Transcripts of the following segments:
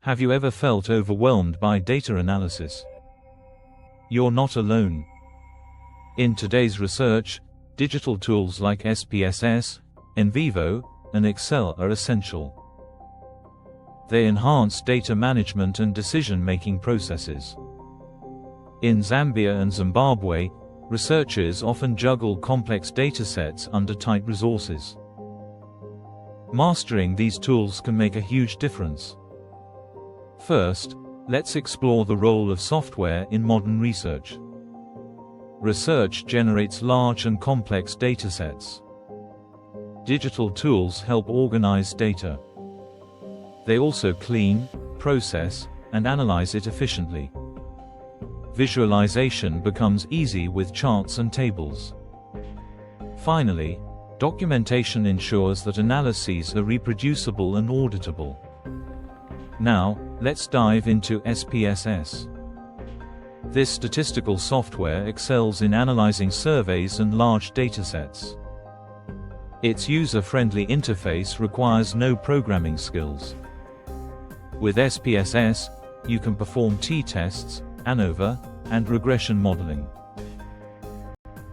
Have you ever felt overwhelmed by data analysis? You're not alone. In today's research, digital tools like SPSS, NVivo, and Excel are essential. They enhance data management and decision-making processes. In Zambia and Zimbabwe, researchers often juggle complex datasets under tight resources. Mastering these tools can make a huge difference. First, let's explore the role of software in modern research. Research generates large and complex datasets. Digital tools help organize data. They also clean, process, and analyze it efficiently. Visualization becomes easy with charts and tables. Finally, documentation ensures that analyses are reproducible and auditable. Now, let's dive into SPSS. This statistical software excels in analyzing surveys and large datasets. Its user-friendly interface requires no programming skills. With SPSS, you can perform t-tests, ANOVA, and regression modeling.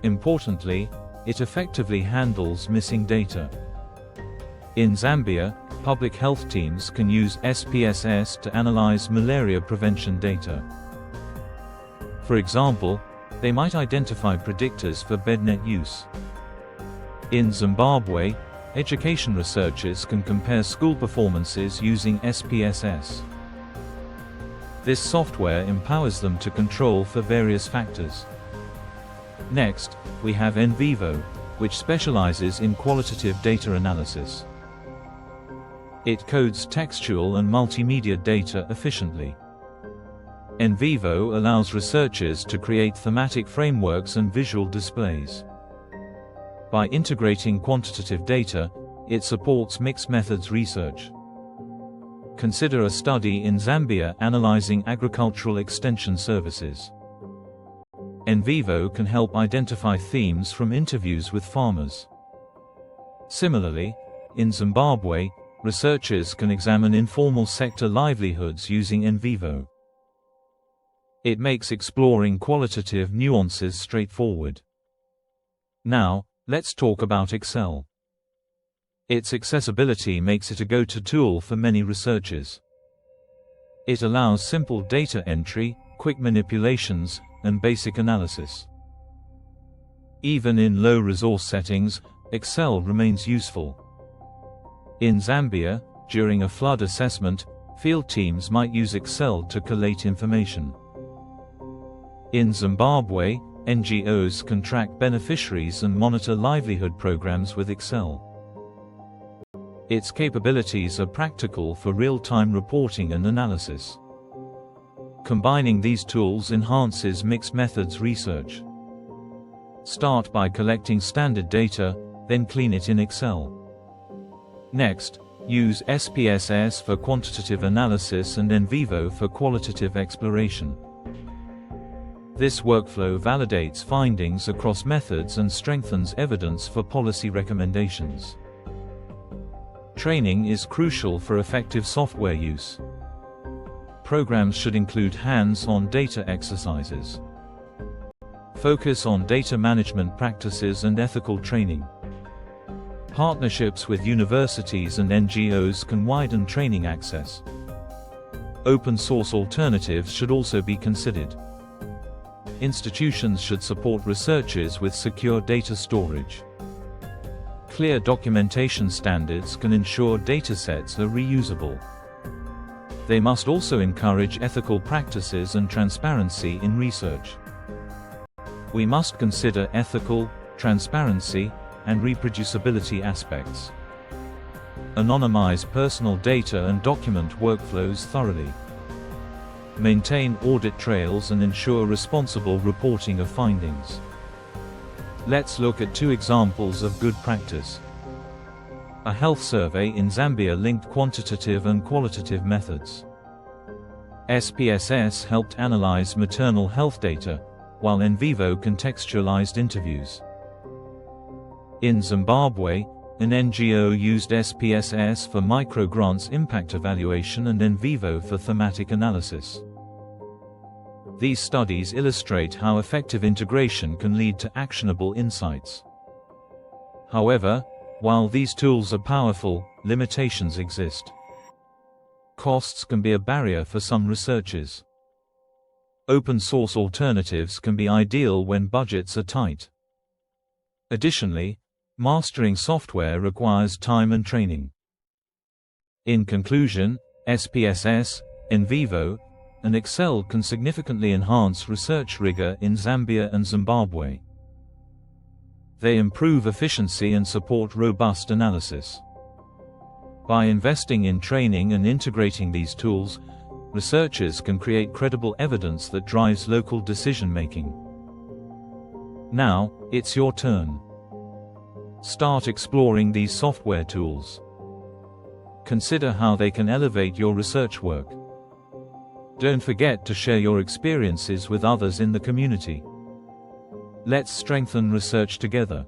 Importantly, it effectively handles missing data. In Zambia, public health teams can use SPSS to analyze malaria prevention data. For example, they might identify predictors for bednet use. In Zimbabwe, education researchers can compare school performances using SPSS. This software empowers them to control for various factors. Next, we have NVivo, which specializes in qualitative data analysis. It codes textual and multimedia data efficiently. NVivo allows researchers to create thematic frameworks and visual displays. By integrating quantitative data, it supports mixed methods research. Consider a study in Zambia analyzing agricultural extension services. NVivo can help identify themes from interviews with farmers. Similarly, in Zimbabwe, researchers can examine informal sector livelihoods using NVivo. It makes exploring qualitative nuances straightforward. Now, let's talk about Excel. Its accessibility makes it a go-to tool for many researchers. It allows simple data entry, quick manipulations, and basic analysis. Even in low-resource settings, Excel remains useful. In Zambia, during a flood assessment, field teams might use Excel to collate information. In Zimbabwe, NGOs can track beneficiaries and monitor livelihood programs with Excel. Its capabilities are practical for real-time reporting and analysis. Combining these tools enhances mixed methods research. Start by collecting standard data, then clean it in Excel. Next, use SPSS for quantitative analysis and NVivo for qualitative exploration. This workflow validates findings across methods and strengthens evidence for policy recommendations. Training is crucial for effective software use. Programs should include hands-on data exercises. Focus on data management practices and ethical training. Partnerships with universities and NGOs can widen training access. Open-source alternatives should also be considered. Institutions should support researchers with secure data storage. Clear documentation standards can ensure datasets are reusable. They must also encourage ethical practices and transparency in research. We must consider ethical, transparency, and reproducibility aspects. Anonymize personal data and document workflows thoroughly. Maintain audit trails and ensure responsible reporting of findings. Let's look at two examples of good practice. A health survey in Zambia linked quantitative and qualitative methods. SPSS helped analyze maternal health data, while NVivo contextualized interviews. In Zimbabwe, An NGO used SPSS for microgrants impact evaluation and NVivo for thematic analysis. These studies illustrate how effective integration can lead to actionable insights. However, while these tools are powerful, limitations exist. Costs can be a barrier for some researchers. Open source alternatives can be ideal when budgets are tight. Additionally, mastering software requires time and training. In conclusion, SPSS, NVivo, and Excel can significantly enhance research rigor in Zambia and Zimbabwe. They improve efficiency and support robust analysis. By investing in training and integrating these tools, researchers can create credible evidence that drives local decision-making. Now, it's your turn. Start exploring these software tools. Consider how they can elevate your research work. Don't forget to share your experiences with others in the community. Let's strengthen research together.